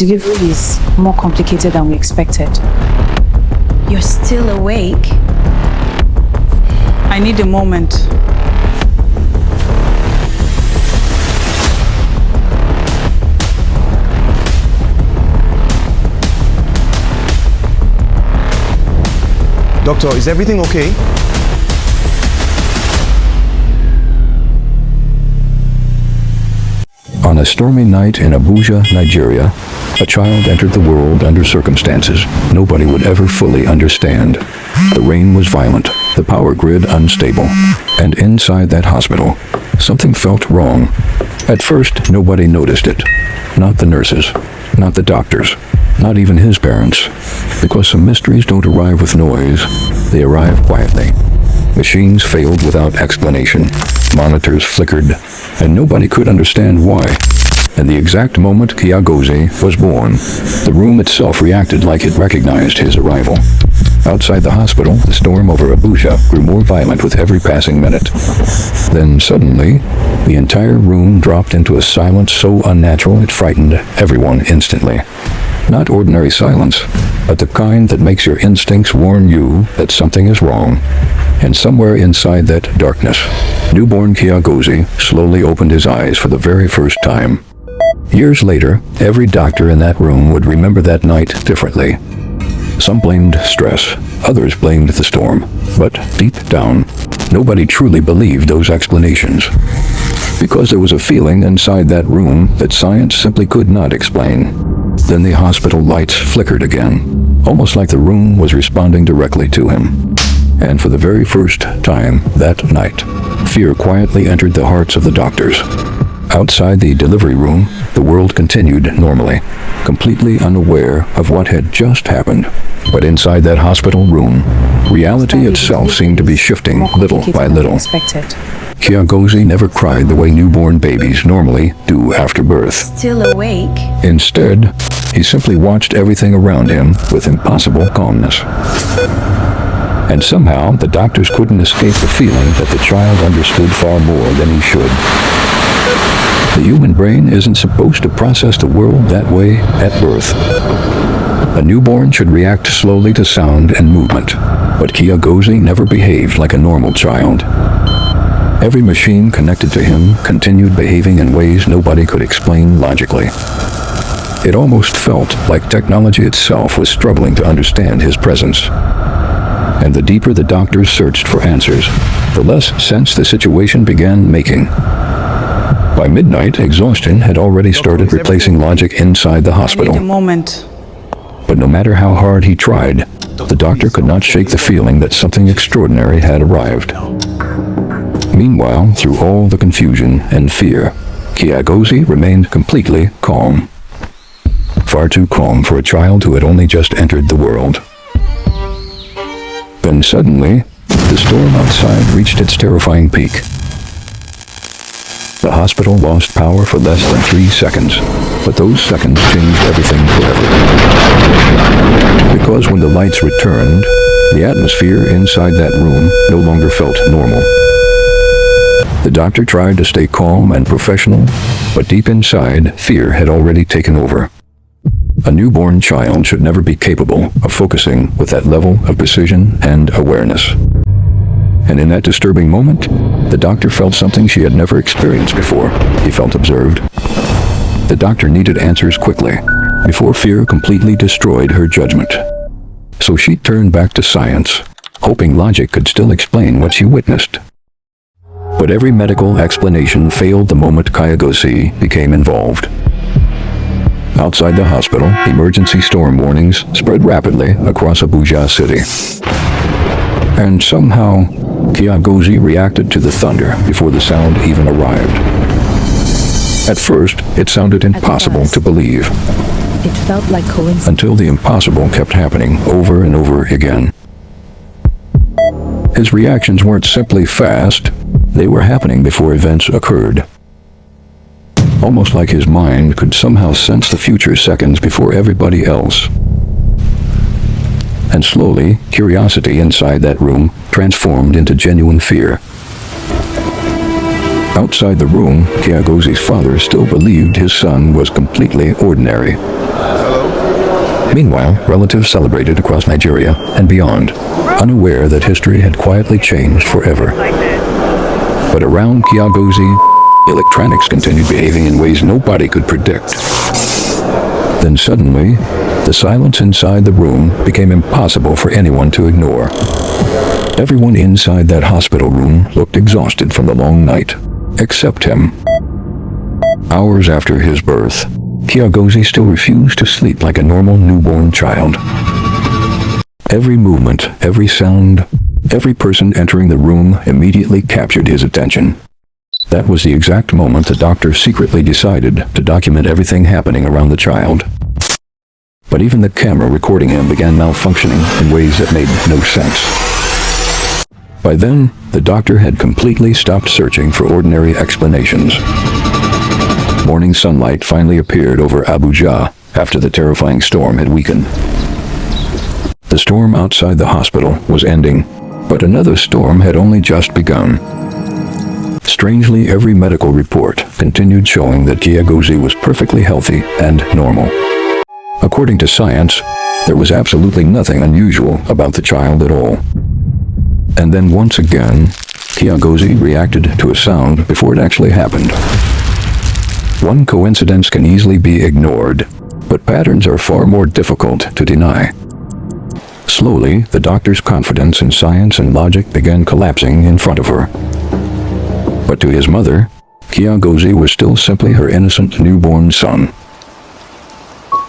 Delivery is more complicated than we expected. You're still awake? I need a moment. Doctor, is everything okay? On a stormy night in Abuja, Nigeria, a child entered the world under circumstances nobody would ever fully understand. The rain was violent, the power grid unstable, and inside that hospital, something felt wrong. At first, nobody noticed it. Not the nurses, not the doctors, not even his parents. Because some mysteries don't arrive with noise, they arrive quietly. Machines failed without explanation, monitors flickered, and nobody could understand why. And the exact moment Chiagozie was born, the room itself reacted like it recognized his arrival. Outside the hospital, the storm over Abuja grew more violent with every passing minute. Then suddenly, the entire room dropped into a silence so unnatural it frightened everyone instantly. Not ordinary silence, but the kind that makes your instincts warn you that something is wrong. And somewhere inside that darkness, newborn Chiagozie slowly opened his eyes for the very first time. Years later, every doctor in that room would remember that night differently. Some blamed stress, others blamed the storm, but deep down, nobody truly believed those explanations. Because there was a feeling inside that room that science simply could not explain. Then the hospital lights flickered again, almost like the room was responding directly to him. And for the very first time that night, fear quietly entered the hearts of the doctors. Outside the delivery room, the world continued normally, completely unaware of what had just happened. But inside that hospital room, reality itself seemed to be shifting little by little. Chiagozie never cried the way newborn babies normally do after birth. Still awake? Instead, he simply watched everything around him with impossible calmness. And somehow, the doctors couldn't escape the feeling that the child understood far more than he should. The human brain isn't supposed to process the world that way at birth. A newborn should react slowly to sound and movement, but Chiagozie never behaved like a normal child. Every machine connected to him continued behaving in ways nobody could explain logically. It almost felt like technology itself was struggling to understand his presence. And the deeper the doctors searched for answers, the less sense the situation began making. By midnight, exhaustion had already started replacing logic inside the hospital. I need a moment. But no matter how hard he tried, the doctor could not shake the feeling that something extraordinary had arrived. Meanwhile, through all the confusion and fear, Chiagozie remained completely calm. Far too calm for a child who had only just entered the world. Then suddenly, the storm outside reached its terrifying peak. The hospital lost power for less than 3 seconds, but those seconds changed everything forever. Because when the lights returned, the atmosphere inside that room no longer felt normal. The doctor tried to stay calm and professional, but deep inside, fear had already taken over. A newborn child should never be capable of focusing with that level of precision and awareness. And in that disturbing moment, the doctor felt something she had never experienced before. He felt observed. The doctor needed answers quickly, before fear completely destroyed her judgment. So she turned back to science, hoping logic could still explain what she witnessed. But every medical explanation failed the moment Chiagozie became involved. Outside the hospital, emergency storm warnings spread rapidly across Abuja city. And somehow, Chiagozie reacted to the thunder before the sound even arrived. At first, it sounded impossible to believe. It felt like coincidence. Until the impossible kept happening over and over again. His reactions weren't simply fast, they were happening before events occurred. Almost like his mind could somehow sense the future seconds before everybody else. And slowly, curiosity inside that room transformed into genuine fear. Outside the room, Chiagozie's father still believed his son was completely ordinary. Meanwhile, relatives celebrated across Nigeria and beyond, unaware that history had quietly changed forever. But around Chiagozie, electronics continued behaving in ways nobody could predict. Then suddenly, the silence inside the room became impossible for anyone to ignore. Everyone inside that hospital room looked exhausted from the long night, except him. Hours after his birth, Chiagozie still refused to sleep like a normal newborn child. Every movement, every sound, every person entering the room immediately captured his attention. That was the exact moment the doctor secretly decided to document everything happening around the child. But even the camera recording him began malfunctioning in ways that made no sense. By then, the doctor had completely stopped searching for ordinary explanations. Morning sunlight finally appeared over Abuja after the terrifying storm had weakened. The storm outside the hospital was ending, but another storm had only just begun. Strangely, every medical report continued showing that Chiagozie was perfectly healthy and normal. According to science, there was absolutely nothing unusual about the child at all. And then once again, Chiagozie reacted to a sound before it actually happened. One coincidence can easily be ignored, but patterns are far more difficult to deny. Slowly, the doctor's confidence in science and logic began collapsing in front of her. But to his mother, Chiagozie was still simply her innocent newborn son.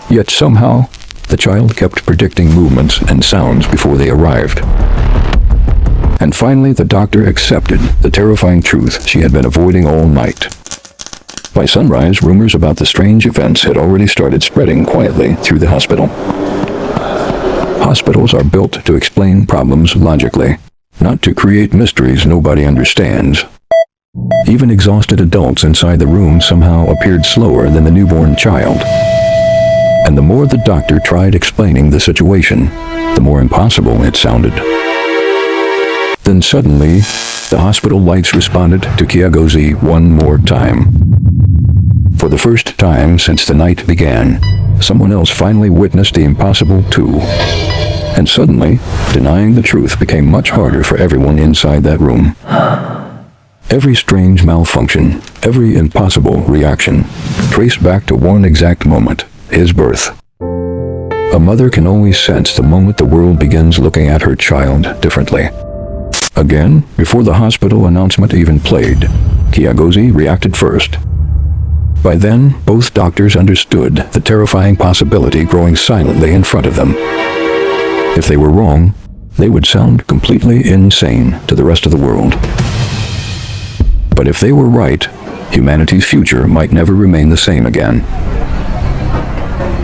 Yet somehow, the child kept predicting movements and sounds before they arrived. And finally, the doctor accepted the terrifying truth she had been avoiding all night. By sunrise, rumors about the strange events had already started spreading quietly through the hospital. Hospitals are built to explain problems logically, not to create mysteries nobody understands. Even exhausted adults inside the room somehow appeared slower than the newborn child. And the more the doctor tried explaining the situation, the more impossible it sounded. Then suddenly, the hospital lights responded to Chiagozie one more time. For the first time since the night began, someone else finally witnessed the impossible too. And suddenly, denying the truth became much harder for everyone inside that room. Every strange malfunction, every impossible reaction, traced back to one exact moment, his birth. A mother can always sense the moment the world begins looking at her child differently. Again, before the hospital announcement even played, Chiagozie reacted first. By then, both doctors understood the terrifying possibility growing silently in front of them. If they were wrong, they would sound completely insane to the rest of the world. But if they were right, humanity's future might never remain the same again.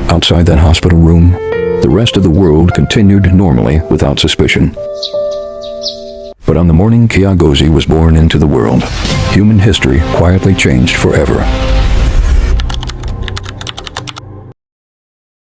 Outside that hospital room, the rest of the world continued normally without suspicion. But on the morning Chiagozie was born into the world, human history quietly changed forever.